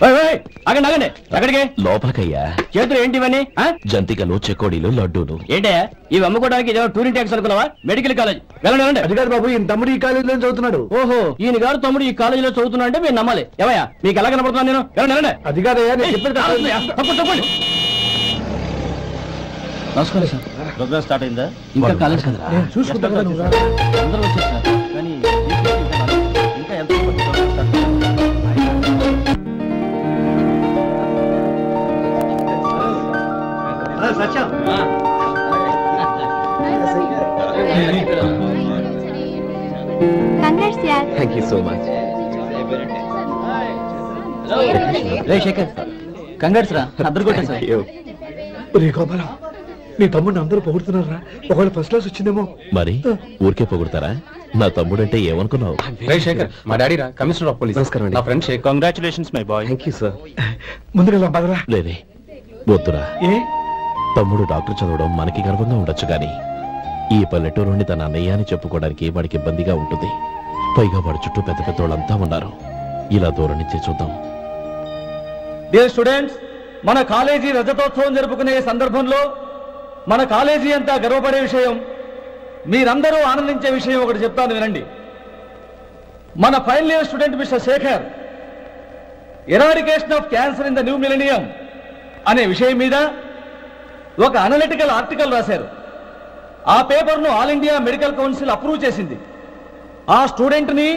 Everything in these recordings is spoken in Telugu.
అగండి అగండి ఎక్కడికి? లోపలికయ్యా. చేతులు ఏంటి ఇవన్నీ? జంతికలు, చెకోడీలు, లడ్డూలు. ఏంటయ్యా ఇవి అమ్ముకోవడానికి ఇదేమో టూరింగ్ ట్యాక్స్ అనుకున్నావా? మెడికల్ కాలేజ్ వెళ్ళండి వెళ్ళండి. అది కాదు బాబు, ఈయన తమ్ముడు ఈ కాలేజీలో చదువుతున్నాడు. ఓహో ఈయన గారు తమ్ముడు ఈ కాలేజీలో చదువుతున్నా అంటే మీరు నమ్మాలి. ఏవయ్యా మీకు ఎలా కనపడుతున్నాను నేను? వెళ్ళండి వెళ్ళండి. అది కాదయ్యా నేను చెప్పేది తప్పండి. నమస్కారం సార్. ప్రోగ్రామ్ స్టార్ట్ అయిందా? ఇంకా కాలేజ్ కదా చూసుకుంటాను. అందరూ వచ్చేసారు కానీ ఇంకా ఎంత సత్యం. Thank you so much. రే శేఖర్ కంగ్రాట్స్ రా. అద్దరు కొట్టా సార్. రే గోపాలం, నీ తమ్ముడిని అందరూ పొగుడుతున్నారా? ఒకవేళ ఫస్ట్ క్లాస్ వచ్చిందేమో. మరి ఊరికే పొగుడతారా? నా తమ్ముడంటే ఏమనుకున్నావు? శేఖర్ మా డాడీ రా, కమిషనర్ ఆఫ్ పోలీస్. నమస్కారం అండి. నా friend Shekhar. Congratulations my boy. Thank you sir. ముందుగా బదరా. లేదే వద్దురా. ఏ తమ్ముడు డాక్టర్ చదవడం మనకి గర్వంగా ఉండొచ్చు కానీ ఈ పల్లెటూరుని తన అన్నయ్య అని చెప్పుకోవడానికి వాడికి ఇబ్బందిగా ఉంటుంది. పైగా వాడి చుట్టూ పెద్ద పెద్ద వాళ్ళంతా ఉన్నారు. ఇలా దూరం నుంచి చూద్దాం. డియర్ స్టూడెంట్స్, మన కాలేజీ రజతోత్సవం జరుపుకునే సందర్భంలో మన కాలేజీ అంతా గర్వపడే విషయం, మీరందరూ ఆనందించే విషయం ఒకటి చెప్తాను వినండి. మన final year student mister Shekhar eradication of cancer in the new millennium అనే విషయం మీద ఒక అనలిటికల్ ఆర్టికల్ రాశారు. ఆ పేపర్ను all India medical council approve చేసింది. ఆ స్టూడెంట్ని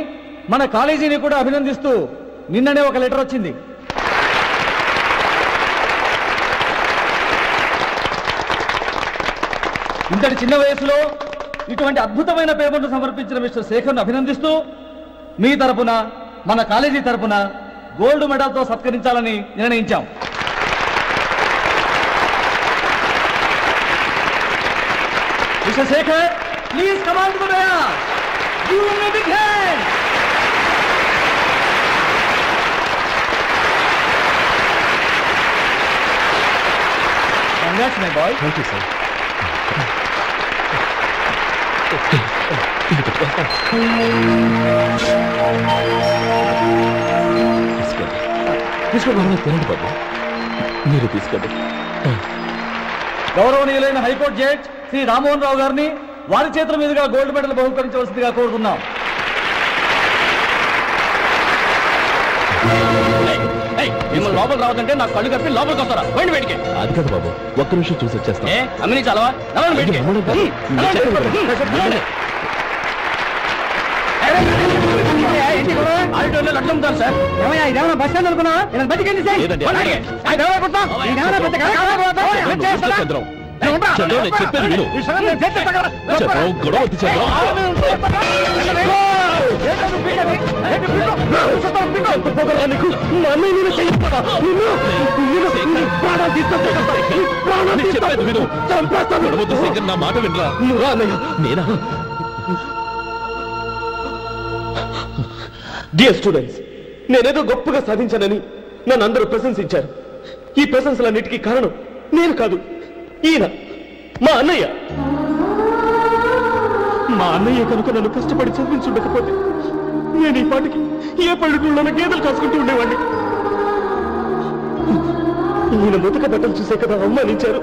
మన కాలేజీని కూడా అభినందిస్తూ నిన్ననే ఒక లెటర్ వచ్చింది. ఇంతటి చిన్న వయసులో ఇటువంటి అద్భుతమైన పేపర్ను సమర్పించిన మిస్టర్ శేఖర్ను అభినందిస్తూ మీ తరపున మన కాలేజీ తరపున గోల్డ్ మెడల్తో సత్కరించాలని నిర్ణయించాం. Mister Shekhar, please come on to the dais. Give him a big hand. Congrats my boy. Thank you sir. తీసుకోండి తినండి బాబు. మీరు తీసుకోండి. గౌరవనీయులైన హైకోర్టు జడ్జ్ శ్రీ రామ్మోహన్ రావు గారిని వారి చేతుల మీదుగా గోల్డ్ మెడల్ బహుకరించవలసిందిగా కోరుతున్నాం. మిమ్మల్ని లోపల రావద్దంటే నాకు కళ్ళు కప్పి లోపలికి వస్తారా? పోయింది బయటికి. అది కాదు బాబు, ఒక్క నిమిషం చూసి వచ్చేస్తాం. అమ్మిని చాలవా? అట్లుంటాను సార్. ఇదేమన్నా బస్ స్టాండ్ అనుకున్నా? బతికేంది సార్? చెప్పేది విను. గొడవ వద్దు చంద్రం. నా మాట వినరా? నేనా? డియర్ స్టూడెంట్స్, నేనేదో గొప్పగా సాధించానని నన్ను అందరూ ప్రశంసించారు. ఈ ప్రశంసలన్నిటికీ కారణం నేను కాదు, ఈయన మా అన్నయ్య. మా అన్నయ్య కనుక నన్ను కష్టపడి చదివించుండకపోతే నేను ఈ పాటికి ఏ పల్లెటూళ్ళలో గేదెలు కాసుకుంటూ ఉండేవాడిని. ఈయన ముతక బట్టలు చూసే కదా అవమానించారు.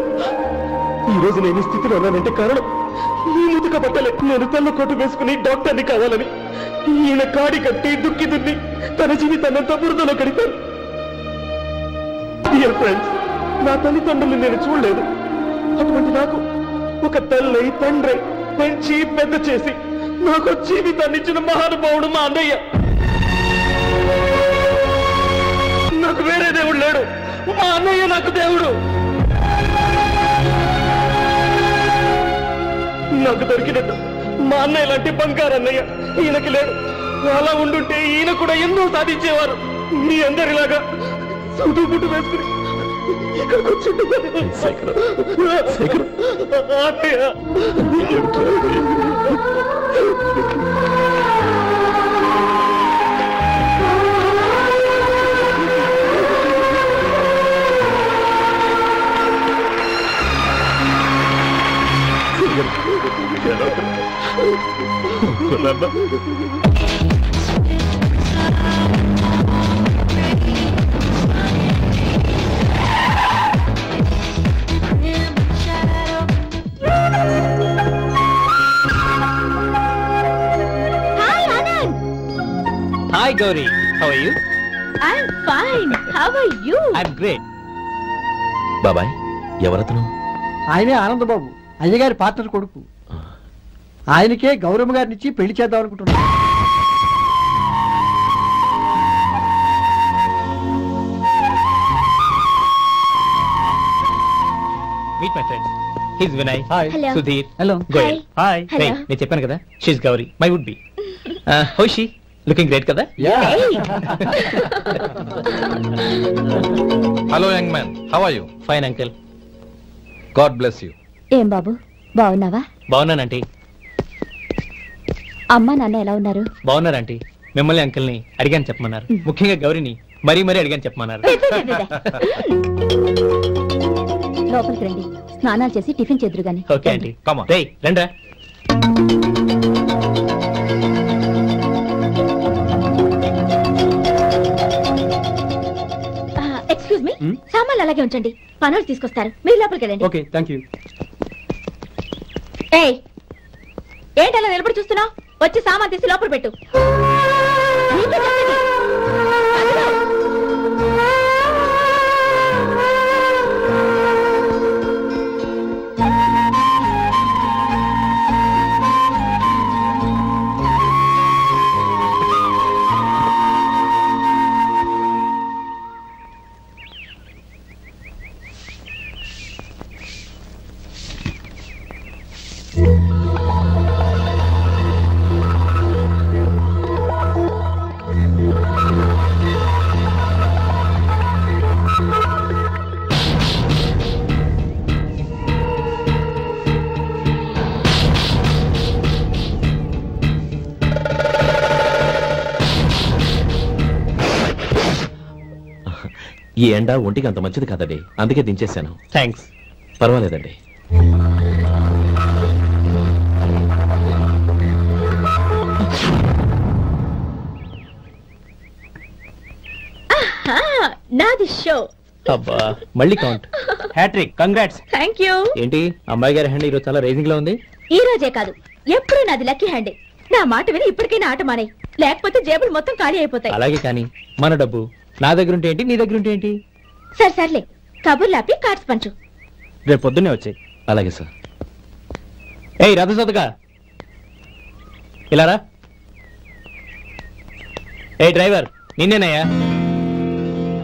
ఈ రోజు నేను ఈ స్థితిలో ఉన్నానంటే కారణం ఈ ముతక బట్టలే. నేను తెల్ల కోటు వేసుకుని డాక్టర్ని కావాలని ఈయన కాడి కట్టి దుక్కి దున్ని తన జీవితాన్నంతా బురదలో కడిపారు. డియర్ ఫ్రెండ్స్, నా తల్లిదండ్రులు నేను చూడలేదు. అటువంటి నాకు ఒక తల్లి తండ్రి పెంచి పెద్ద చేసి నాకు జీవితాన్ని ఇచ్చిన మహానుభావుడు మా అన్నయ్య. నాకు వేరే దేవుడు లేడు, మా అన్నయ్య నాకు దేవుడు. నాకు దొరికినట్టు మా అన్నయ్య లాంటి బంగారు అన్నయ్య ఈయనకి లేడు. అలా ఉండుంటే ఈయన కూడా ఎన్నో సాధించేవారు. మీ అందరిలాగా సుటు పుట్టు వేసుకుని ఇక్కడికి వచ్చి hi Gauri, how are you? I'm fine. How are you? I'm great. బాబాయ్, ఎవరతను? ఆయనే ఆనందబాబు, అయ్యగారి పార్ట్నర్ కొడుకు. ఆయనకే గౌరమ్మ గారిని ఇచ్చి పెళ్లి చేద్దాం అనుకుంటున్నాను. Meet my friends. He's Vinay. Hi. Hello. Sudhir. Hello. Goyal. Hi. Hello. Hey, నేను చెప్పాను కదా, she's Gauri, my would be. How is she? Looking great కదా? Yeah. Hello, young man. How are you? Fine uncle. God bless you. ఏం బాబు, బాగున్నావా? బాగున్నానంటీ. అమ్మా నాన్న ఎలా ఉన్నారు? బాగున్నారంటీ. మిమ్మల్ని అంకుల్ని అడిగాను చెప్పమన్నారు. ముఖ్యంగా గౌరిని మరీ అడిగాను చెప్పమన్నారు. లోపలికి రండి, స్నానాలు చేసి టిఫిన్ చేదురు గాని. Okay aunty. Come on. రేయ్ రండ్రా. ఎక్స్క్యూజ్ మీ, సామాన్లు అలాగే ఉంచండి, పనులు తీసుకొస్తారు, మీరు లోపలికి వెళ్ళండి. Okay, thank you. ఏయ్, ఏంటి అలా నిలబడి చూస్తున్నావు? వచ్చి సామాన్ తీసి లోపల పెట్టు. నీకే చెప్పేది. అదిగో. ఈ ఎండ ఒంటికి అంత మంచిది కాదండి, అందుకే దించేశాను. థ్యాంక్స్. పర్వాలేదండి. నాది షో. అబ్బా, మళ్ళీ count. Hat trick, congrats. Thank you. ఏంటి అమ్మాయి గారి హ్యాండ్ ఈరోజు చాలా రేజింగ్ లో ఉంది? ఈ రోజే కాదు, ఎప్పుడు నాది లక్కీ హ్యాండ్. నా మాట విని ఇప్పటికైనా ఆట మానే, లేకపోతే జేబులు మొత్తం ఖాళీ అయిపోతాయి. అలాగే కానీ మన డబ్బు నా దగ్గర ఉంటే ఏంటి, నీ దగ్గర ఉంటే ఏంటి? సరే సర్లే, కబుర్లు ఆపి కార్డ్స్ పంచు. రేపు పొద్దున్నే వచ్చాయి. అలాగే సార్. ఏయ్ రథసోదగా, ఇలారా. ఏ డ్రైవర్, నిన్నేనయ్యా,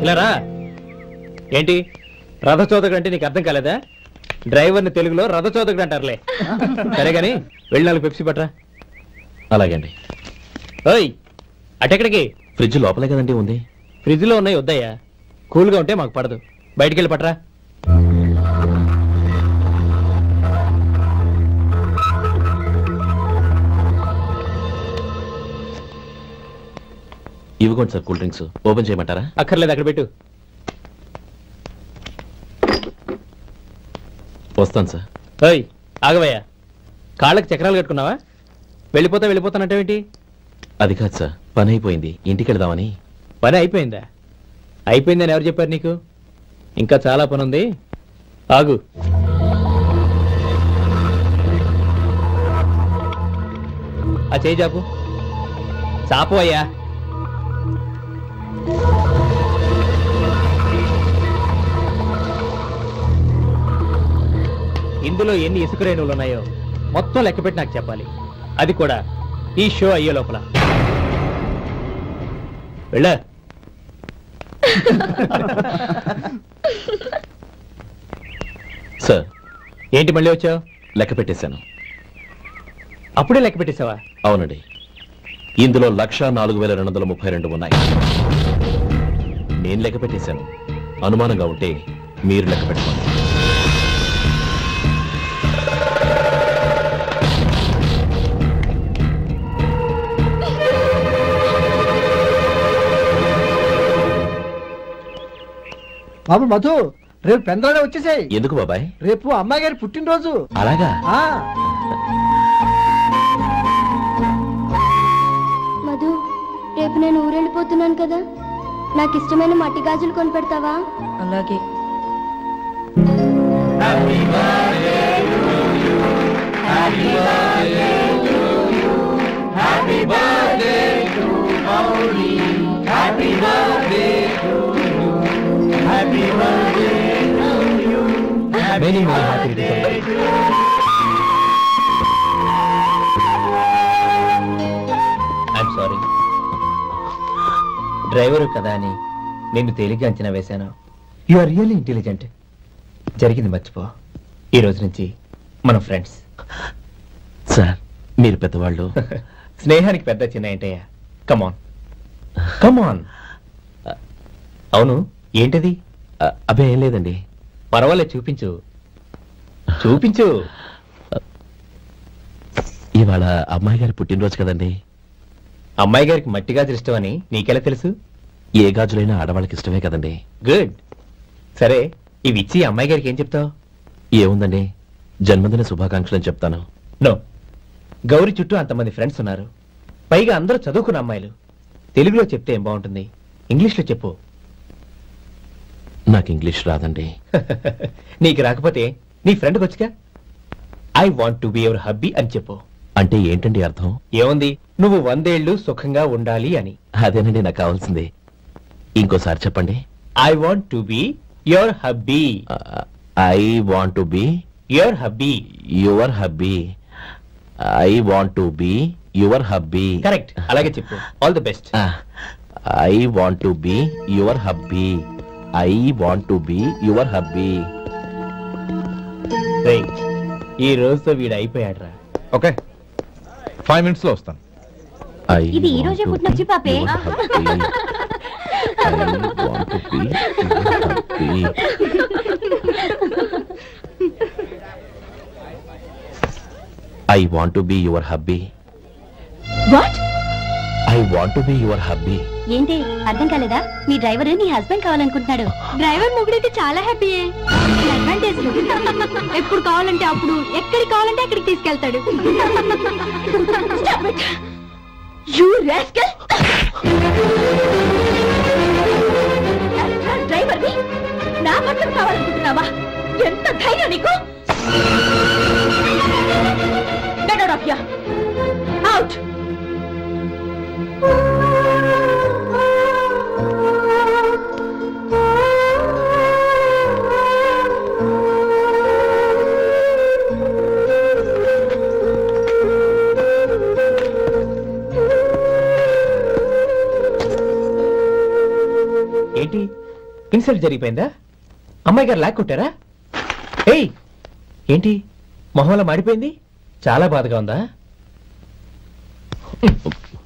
ఇలారా. ఏంటి రథచోదకుడు అంటే నీకు అర్థం కాలేదా? డ్రైవర్ని తెలుగులో రథచోదకుడు అంటారులే. సరే గాని వెళ్ళి 4 పెప్సీ పట్రా. అలాగే అండి. ఓయ్, అటెక్కడికి? ఫ్రిడ్జ్ లోపలే కదండి ఉంది. ఫ్రిడ్జ్ లో ఉన్నాయి, వద్దయ్యా. కూల్గా ఉంటే మాకు పడదు. బయటికి వెళ్ళి పట్రా. ఇవ్వకోండి సార్, కూల్ డ్రింక్స్. ఓపెన్ చేయమంటారా? అక్కర్లేదు, అక్కడ పెట్టు. వస్తాను సార్. ఓయ్ ఆగవయ్యా, కాళ్ళకి చక్రాలు కట్టుకున్నావా? వెళ్ళిపోతానంటే అది కాదు సార్, పని అయిపోయింది, ఇంటికి వెళదామని. పని అయిపోయిందా? అయిపోయిందని ఎవరు చెప్పారు నీకు? ఇంకా చాలా పని ఉంది, ఆగు. ఆ చేయి చాపు. చాపు అయ్యా. ఇందులో ఎన్ని ఇసుక రేణువులు ఉన్నాయో మొత్తం లెక్కపెట్టి నాకు చెప్పాలి. అది కూడా ఈ షో అయ్యే లోపల. వెళ్ళ. సార్, ఏంటి మళ్ళీ వచ్చావు? లెక్క పెట్టేశాను. అప్పుడే లెక్క పెట్టేశావా? అవునండి. ఇందులో 1,04,232 ఉన్నాయి. నేను లెక్క పెట్టేశాను. అనుమానంగా ఉంటే మీరు లెక్క పెట్టుకోండి. బాబు మధు, రేపు పెందరాడే వచ్చేసాయి. ఎందుకు బాబాయ్? రేపు అమ్మాయి గారి పుట్టినరోజు. అలాగా? మధు, రేపు నేను ఊరెళ్ళిపోతున్నాను కదా, నాకు ఇష్టమైన మట్టి గాజులు కొనిపెడతావా? అలాగే. Happy birthday to Gauri. Many many happy I'm sorry. Driver కదా అని నిన్ను తేలిగ్గా అంచనా వేశాను. You are really intelligent. జరిగింది మర్చిపో. ఈ రోజు నుంచి మనం ఫ్రెండ్స్. సార్ మీరు పెద్దవాళ్ళు. స్నేహానికి పెద్ద చిన్న ఏంటయ్యా? కమాన్ కమాన్. అవును, ఏంటది? అబ్బే ఏం లేదండి. పర్వాలేదు, చూపించు చూపించు. ఇవాళ అమ్మాయి గారి పుట్టినరోజు కదండి. అమ్మాయి గారికి మట్టి గాజులు ఇష్టం అని నీకెలా తెలుసు? ఏ గాజులైనా ఆడవాళ్ళకి ఇష్టమే కదండి. గుడ్. సరే, ఇవి ఇచ్చి అమ్మాయి గారికి ఏం చెప్తావు? ఏముందండి, జన్మదిన శుభాకాంక్షలు అని చెప్తాను. నో, గౌరీ చుట్టూ అంతమంది ఫ్రెండ్స్ ఉన్నారు. పైగా అందరూ చదువుకున్న అమ్మాయిలు. తెలుగులో చెప్తే ఏం బాగుంటుంది? ఇంగ్లీష్లో చెప్పు. నాకు ఇంగ్లీష్ రాదండి. నీకు రాకపోతే నీ ఫ్రెండ్కి వచ్చిగా I want to be your hubby అని చెప్పు. అంటే ఏంటండి అర్థం? ఏముంది, నువ్వు 100 ఏళ్ళు సుఖంగా ఉండాలి అని. అదేనండి నాకు కావాల్సింది. ఇంకోసారి చెప్పండి. I want to be your hubby. I want to be your hubby. Your hubby. I want to be your hubby. Correct, అలాగే చెప్పు. All the best. I want to be your hubby. I want to be your hubby. ఈ రోజుతో వీడు అయిపోయాడ్రా. ఓకే, 5 minutes లో వస్తాను. ఇది ఈ రోజే పుట్టినొచ్చి పాపే. I want to be your hubby. What? I want to be your hubby. ఏంటి అర్థం కాలేదా? మీ డ్రైవర్ నీ హస్బెండ్ కావాలనుకుంటున్నాడు. డ్రైవర్ మొగుడైతే చాలా హ్యాపీయే. అడ్వాంటేజ్ ఎప్పుడు కావాలంటే అప్పుడు, ఎక్కడికి కావాలంటే అక్కడికి తీసుకెళ్తాడు. You rascal! డ్రైవర్ ని నా పట్ల కావాలనుకుంటున్నావా? ఎంత ధైర్యం నీకు? Get out of here! Out! ఏంటి, ఇన్సల్ట్ జరిగిపోయిందా? అమ్మాయి గారు లాక్ కొట్టారా? ఏయ్, ఏంటి మొహంలో మాడిపోయింది? చాలా బాధగా ఉందా?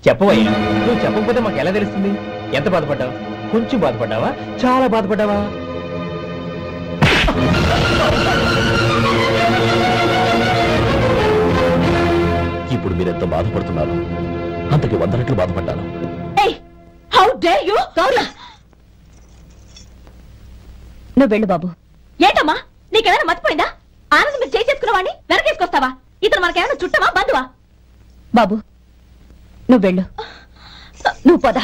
చెప్పవయ్యా, నువ్వు చెప్పకపోతే మాకు ఎలా తెలుస్తుంది? ఎంత బాధపడ్డావు? కొంచెం బాధపడ్డావా? చాలా బాధపడ్డావా? ఇప్పుడు మీరెంత బాధపడుతున్నారు, అంతకి 100 రెట్లు బాధపడ్డాను. How dare you? నువ్వు వెళ్ళు బాబు. ఏంటమ్మా, నీకేమైనా మర్చిపోయిందా? ఆనందం మీరు చేసుకున్నవాడిని వెనకేసుకొస్తావా? ఇతను మనకేమైనా చుట్టమా, బంధువా? బాబు నువ్వు వెళ్ళు, నువ్వు పద.